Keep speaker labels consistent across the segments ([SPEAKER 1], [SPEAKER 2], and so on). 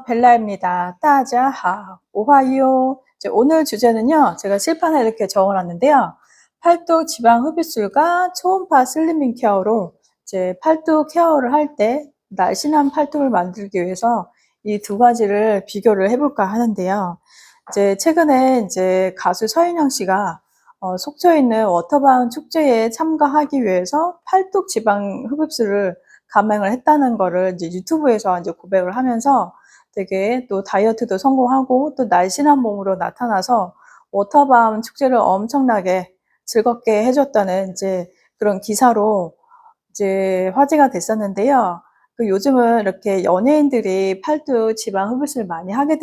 [SPEAKER 1] 벨라입니다. 따자하, 오하이오. 오늘 주제는요, 제가 칠판에 이렇게 적어놨는데요. 팔뚝 지방 흡입술과 초음파 슬리밍 케어로 이제 팔뚝 케어를 할 때 날씬한 팔뚝을 만들기 위해서 이 두 가지를 비교를 해볼까 하는데요. 이제 최근에 이제 가수 서인영 씨가 속초에 있는 워터바운 축제에 참가하기 위해서 팔뚝 지방 흡입술을 감행을 했다는 거를 이제 유튜브에서 이제 고백을 하면서 되게 또 다이어트도 성공하고 또 날씬한 몸으로 나타나서 워터밤 축제를 엄청나게 즐겁게 해줬다는 이제 그런 기사로 이제 화제가 됐었는데요. 요즘은 이렇게 연예인들이 팔뚝 지방 흡입을 많이 하게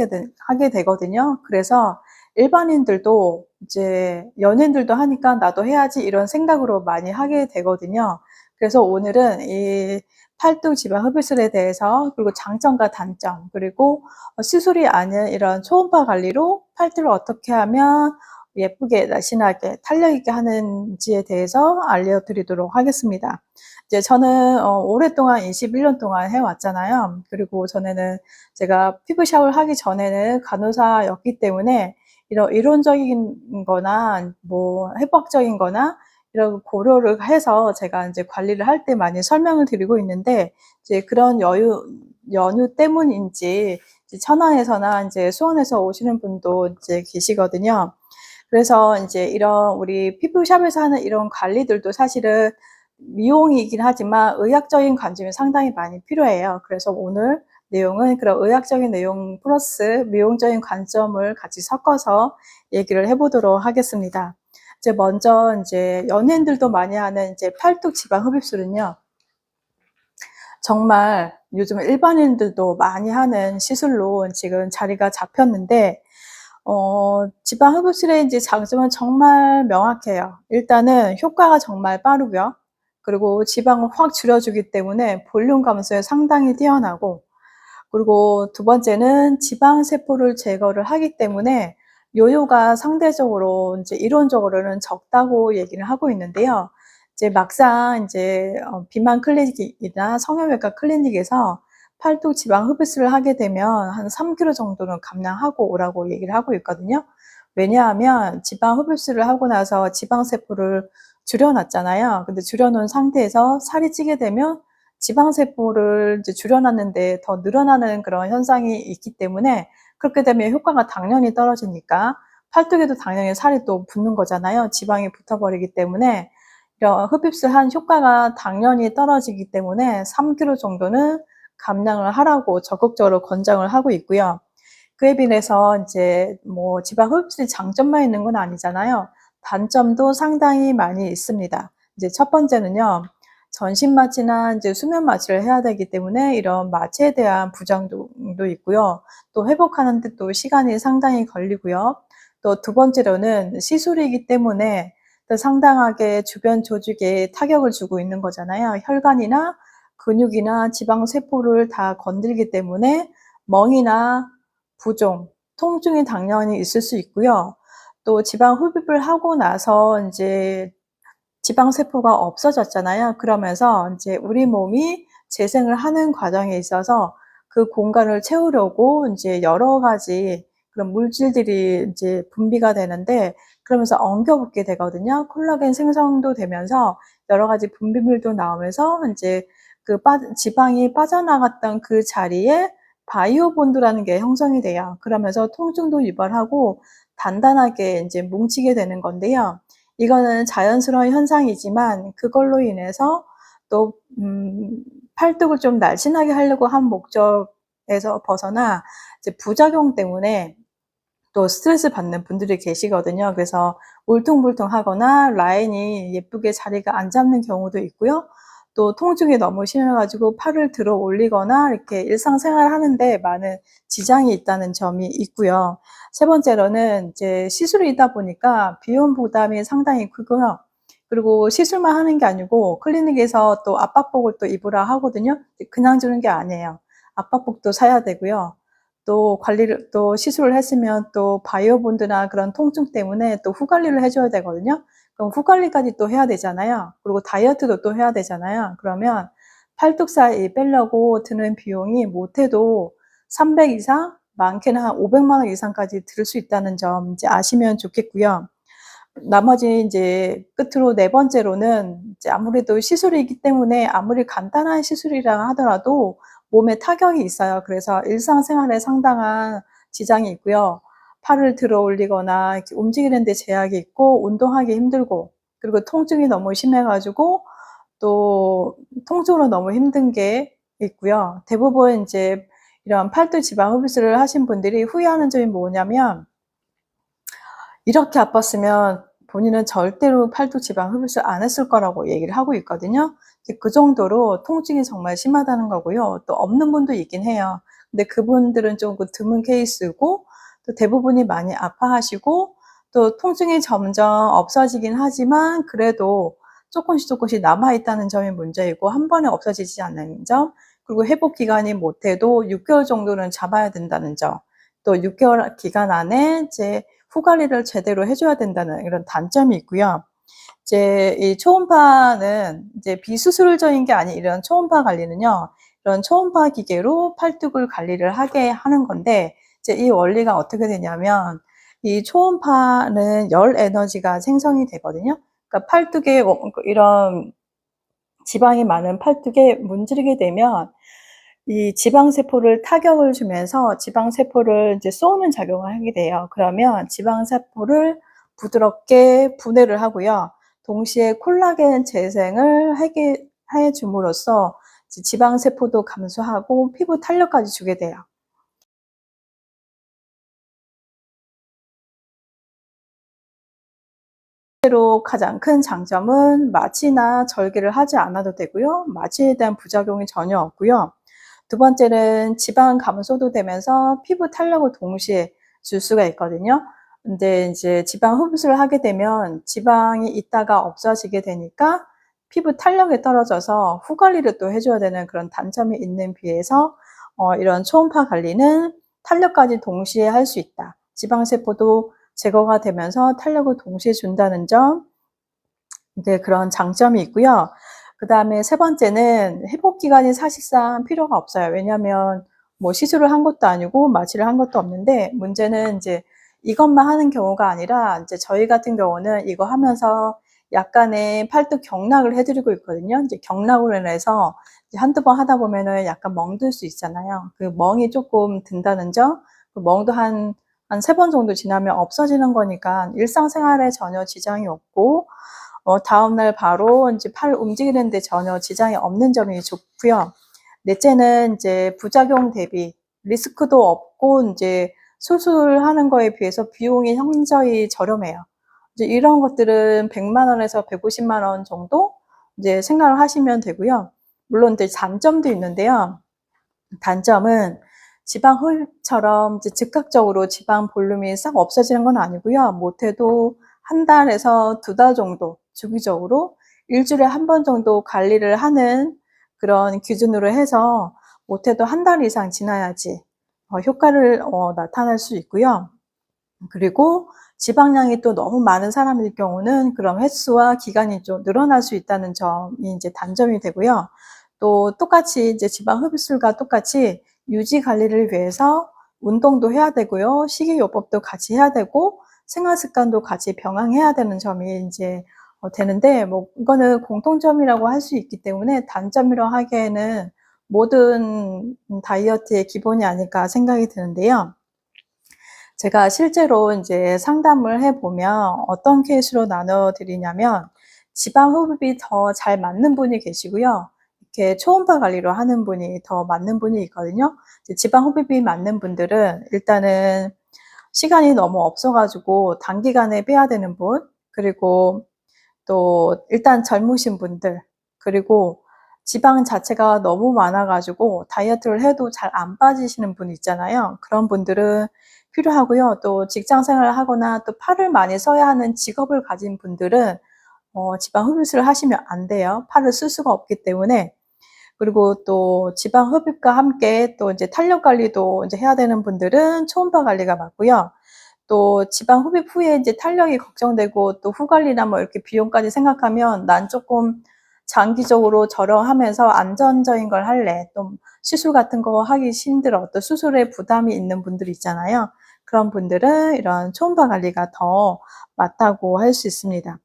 [SPEAKER 1] 되거든요. 그래서 일반인들도 이제 연예인들도 하니까 나도 해야지 이런 생각으로 많이 하게 되거든요. 그래서 오늘은 이 팔뚝 지방 흡입술에 대해서 그리고 장점과 단점 그리고 시술이 아닌 이런 초음파 관리로 팔뚝을 어떻게 하면 예쁘게 날씬하게 탄력 있게 하는지에 대해서 알려드리도록 하겠습니다. 이제 저는 오랫동안 21년 동안 해왔잖아요. 그리고 전에는 제가 피부 샤워를 하기 전에는 간호사였기 때문에 이런 이론적인 거나 뭐 해부학적인 거나 이런 고려를 해서 제가 이제 관리를 할 때 많이 설명을 드리고 있는데 이제 그런 연유 때문인지 이제 천안에서나 이제 수원에서 오시는 분도 이제 계시거든요. 그래서 이제 이런 우리 피부샵에서 하는 이런 관리들도 사실은 미용이긴 하지만 의학적인 관점이 상당히 많이 필요해요. 그래서 오늘 내용은 그런 의학적인 내용 플러스 미용적인 관점을 같이 섞어서 얘기를 해보도록 하겠습니다. 이제 먼저 이제 연예인들도 많이 하는 이제 팔뚝 지방 흡입술은요. 정말 요즘 일반인들도 많이 하는 시술로 지금 자리가 잡혔는데 지방 흡입술의 이제 장점은 정말 명확해요. 일단은 효과가 정말 빠르고요. 그리고 지방을 확 줄여주기 때문에 볼륨 감소에 상당히 뛰어나고, 그리고 두 번째는 지방 세포를 제거를 하기 때문에 요요가 상대적으로 이제 이론적으로는 적다고 얘기를 하고 있는데요. 이제 막상 이제 비만 클리닉이나 성형외과 클리닉에서 팔뚝 지방 흡입술을 하게 되면 한 3kg 정도는 감량하고 오라고 얘기를 하고 있거든요. 왜냐하면 지방 흡입술을 하고 나서 지방 세포를 줄여놨잖아요. 근데 줄여놓은 상태에서 살이 찌게 되면 지방세포를 이제 줄여놨는데 더 늘어나는 그런 현상이 있기 때문에 그렇게 되면 효과가 당연히 떨어지니까 팔뚝에도 당연히 살이 또 붙는 거잖아요. 지방이 붙어버리기 때문에 이런 흡입술 한 효과가 당연히 떨어지기 때문에 3kg 정도는 감량을 하라고 적극적으로 권장을 하고 있고요. 그에 비해서 이제 뭐 지방 흡입술이 장점만 있는 건 아니잖아요. 단점도 상당히 많이 있습니다. 이제 첫 번째는요. 전신 마취나 이제 수면 마취를 해야 되기 때문에 이런 마취에 대한 부작용도 있고요. 또 회복하는데 또 시간이 상당히 걸리고요. 또 두 번째로는 시술이기 때문에 또 상당하게 주변 조직에 타격을 주고 있는 거잖아요. 혈관이나 근육이나 지방 세포를 다 건들기 때문에 멍이나 부종, 통증이 당연히 있을 수 있고요. 또 지방 흡입을 하고 나서 이제 지방 세포가 없어졌잖아요. 그러면서 이제 우리 몸이 재생을 하는 과정에 있어서 그 공간을 채우려고 이제 여러 가지 그런 물질들이 이제 분비가 되는데 그러면서 엉겨붙게 되거든요. 콜라겐 생성도 되면서 여러 가지 분비물도 나오면서 이제 그 지방이 빠져나갔던 그 자리에 바이오 본드라는 게 형성이 돼요. 그러면서 통증도 유발하고 단단하게 이제 뭉치게 되는 건데요. 이거는 자연스러운 현상이지만 그걸로 인해서 또 팔뚝을 좀 날씬하게 하려고 한 목적에서 벗어나 이제 부작용 때문에 또 스트레스 받는 분들이 계시거든요. 그래서 울퉁불퉁하거나 라인이 예쁘게 자리가 안 잡는 경우도 있고요. 또 통증이 너무 심해가지고 팔을 들어 올리거나 이렇게 일상생활 하는데 많은 지장이 있다는 점이 있고요. 세 번째로는 이제 시술이다 보니까 비용 부담이 상당히 크고요. 그리고 시술만 하는 게 아니고 클리닉에서 또 압박복을 또 입으라 하거든요. 그냥 주는 게 아니에요. 압박복도 사야 되고요. 또 관리를 또 시술을 했으면 또 바이오 본드나 그런 통증 때문에 또 후관리를 해줘야 되거든요. 그럼 후관리까지 또 해야 되잖아요. 그리고 다이어트도 또 해야 되잖아요. 그러면 팔뚝 사이 빼려고 드는 비용이 못해도 300 이상, 많게는 한 500만 원 이상까지 들 수 있다는 점 이제 아시면 좋겠고요. 나머지 이제 끝으로 네 번째로는 이제 아무래도 시술이기 때문에 아무리 간단한 시술이라 하더라도 몸에 타격이 있어요. 그래서 일상생활에 상당한 지장이 있고요. 팔을 들어 올리거나 이렇게 움직이는 데 제약이 있고 운동하기 힘들고, 그리고 통증이 너무 심해 가지고 또 통증으로 너무 힘든 게 있고요. 대부분 이제 이런 팔뚝 지방 흡입술을 하신 분들이 후회하는 점이 뭐냐면, 이렇게 아팠으면 본인은 절대로 팔뚝 지방 흡입술 안 했을 거라고 얘기를 하고 있거든요. 그 정도로 통증이 정말 심하다는 거고요. 또 없는 분도 있긴 해요. 근데 그분들은 좀 드문 케이스고, 또 대부분이 많이 아파하시고, 또 통증이 점점 없어지긴 하지만 그래도 조금씩 남아있다는 점이 문제이고, 한 번에 없어지지 않는 점, 그리고 회복 기간이 못해도 6개월 정도는 잡아야 된다는 점, 또 6개월 기간 안에 이제 후 관리를 제대로 해줘야 된다는 이런 단점이 있고요. 이제 이 초음파는 이제 비수술적인 게 아닌 이런 초음파 관리는요, 이런 초음파 기계로 팔뚝을 관리를 하게 하는 건데, 이제 이 원리가 어떻게 되냐면, 이 초음파는 열 에너지가 생성이 되거든요. 그러니까 팔뚝에 이런 지방이 많은 팔뚝에 문지르게 되면 이 지방세포를 타격을 주면서 지방세포를 이제 쏘는 작용을 하게 돼요. 그러면 지방세포를 부드럽게 분해를 하고요. 동시에 콜라겐 재생을 하게 해 줌으로써 지방세포도 감소하고 피부 탄력까지 주게 돼요. 실제로 가장 큰 장점은 마취나 절개를 하지 않아도 되고요. 마취에 대한 부작용이 전혀 없고요. 두 번째는 지방 감소도 되면서 피부 탄력을 동시에 줄 수가 있거든요. 근데 이제 지방 흡수를 하게 되면 지방이 있다가 없어지게 되니까 피부 탄력이 떨어져서 후 관리를 또 해줘야 되는 그런 단점이 있는 비해서 이런 초음파 관리는 탄력까지 동시에 할 수 있다. 지방세포도 제거가 되면서 탄력을 동시에 준다는 점, 이제 그런 장점이 있고요. 그 다음에 세 번째는 회복 기간이 사실상 필요가 없어요. 왜냐하면 뭐 시술을 한 것도 아니고 마취를 한 것도 없는데, 문제는 이제 이것만 하는 경우가 아니라 이제 저희 같은 경우는 이거 하면서 약간의 팔뚝 경락을 해드리고 있거든요. 이제 경락으로 인해서 한두 번 하다 보면은 약간 멍들 수 있잖아요. 그 멍이 조금 든다는 점, 그 멍도 한 세 번 정도 지나면 없어지는 거니까 일상생활에 전혀 지장이 없고, 다음날 바로 이제 팔 움직이는데 전혀 지장이 없는 점이 좋고요. 넷째는 이제 부작용 대비 리스크도 없고 이제 수술하는 거에 비해서 비용이 현저히 저렴해요. 이제 이런 것들은 100만 원에서 150만 원 정도 이제 생각을 하시면 되고요. 물론 이제 단점도 있는데요. 단점은 지방 흡입처럼 이제 즉각적으로 지방 볼륨이 싹 없어지는 건 아니고요. 못해도 한 달에서 2달 정도 주기적으로 일주일에 한 번 정도 관리를 하는 그런 기준으로 해서 못해도 한 달 이상 지나야지 효과를 나타낼 수 있고요. 그리고 지방량이 또 너무 많은 사람일 경우는 그런 횟수와 기간이 좀 늘어날 수 있다는 점이 이제 단점이 되고요. 또 똑같이 이제 지방 흡입술과 똑같이 유지 관리를 위해서 운동도 해야 되고요. 식이요법도 같이 해야 되고 생활 습관도 같이 병행해야 되는 점이 이제 되는데, 뭐 이거는 공통점이라고 할 수 있기 때문에 단점이라고 하기에는 모든 다이어트의 기본이 아닐까 생각이 드는데요. 제가 실제로 이제 상담을 해보면 어떤 케이스로 나눠드리냐면, 지방 흡입이 더 잘 맞는 분이 계시고요. 이렇게 초음파 관리로 하는 분이 더 맞는 분이 있거든요. 지방 흡입이 맞는 분들은 일단은 시간이 너무 없어가지고 단기간에 빼야 되는 분, 그리고 또 일단 젊으신 분들, 그리고 지방 자체가 너무 많아가지고 다이어트를 해도 잘 안 빠지시는 분 있잖아요. 그런 분들은 필요하고요. 또 직장 생활을 하거나 또 팔을 많이 써야 하는 직업을 가진 분들은 지방 흡입을 하시면 안 돼요. 팔을 쓸 수가 없기 때문에. 그리고 또 지방 흡입과 함께 또 이제 탄력 관리도 이제 해야 되는 분들은 초음파 관리가 맞고요. 또 지방 흡입 후에 이제 탄력이 걱정되고 또 후 관리나 뭐 이렇게 비용까지 생각하면 난 조금 장기적으로 촬영하면서 안전적인 걸 할래. 또 시술 같은 거 하기 힘들어. 또 수술에 부담이 있는 분들 있잖아요. 그런 분들은 이런 초음파 관리가 더 맞다고 할 수 있습니다.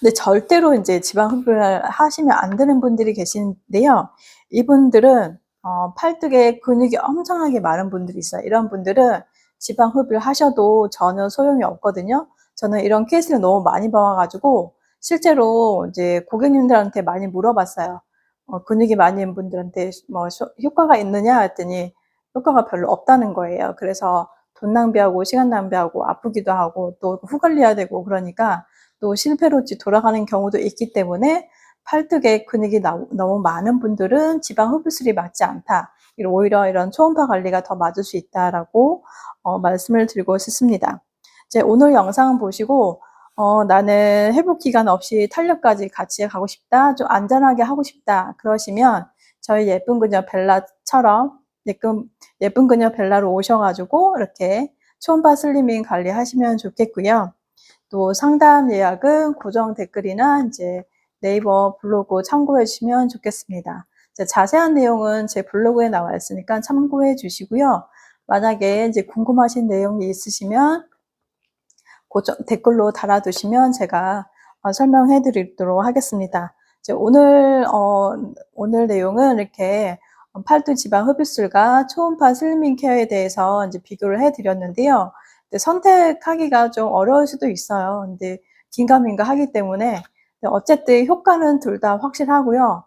[SPEAKER 1] 근데 절대로 이제 지방 흡입을 하시면 안 되는 분들이 계신데요. 이분들은 팔뚝에 근육이 엄청나게 많은 분들이 있어요. 이런 분들은 지방 흡입을 하셔도 전혀 소용이 없거든요. 저는 이런 케이스를 너무 많이 봐가지고 실제로 이제 고객님들한테 많이 물어봤어요. 근육이 많이 있는 분들한테 뭐 효과가 있느냐 했더니 효과가 별로 없다는 거예요. 그래서 돈 낭비하고 시간 낭비하고 아프기도 하고 또 후관리해야 되고 그러니까 또 실패로 돌아가는 경우도 있기 때문에 팔뚝에 근육이 너무 많은 분들은 지방 흡입술이 맞지 않다. 오히려 이런 초음파 관리가 더 맞을 수 있다라고 말씀을 드리고 싶습니다. 이제 오늘 영상 보시고 나는 회복 기간 없이 탄력까지 같이 가고 싶다. 좀 안전하게 하고 싶다. 그러시면 저희 예쁜 그녀 벨라처럼 예쁜 그녀 벨라로 오셔가지고 이렇게 초음파 슬리밍 관리하시면 좋겠고요. 또 상담 예약은 고정 댓글이나 이제 네이버 블로그 참고해 주시면 좋겠습니다. 자세한 내용은 제 블로그에 나와 있으니까 참고해 주시고요. 만약에 이제 궁금하신 내용이 있으시면 고정 댓글로 달아두시면 제가 설명해 드리도록 하겠습니다. 이제 오늘 내용은 이렇게 팔뚝 지방 흡입술과 초음파 슬리밍 케어에 대해서 이제 비교를 해 드렸는데요. 선택하기가 좀 어려울 수도 있어요. 근데 긴가민가 하기 때문에 어쨌든 효과는 둘 다 확실하고요.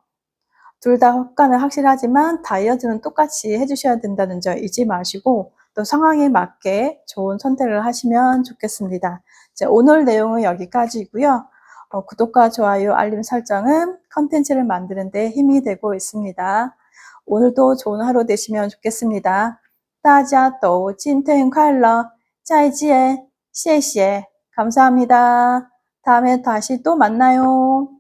[SPEAKER 1] 둘 다 효과는 확실하지만 다이어트는 똑같이 해주셔야 된다는 점 잊지 마시고 또 상황에 맞게 좋은 선택을 하시면 좋겠습니다. 이제 오늘 내용은 여기까지고요. 구독과 좋아요, 알림 설정은 컨텐츠를 만드는 데 힘이 되고 있습니다. 오늘도 좋은 하루 되시면 좋겠습니다. 大家都今天快乐，再见，谢谢，감사합니다. 다음에 다시 또 만나요.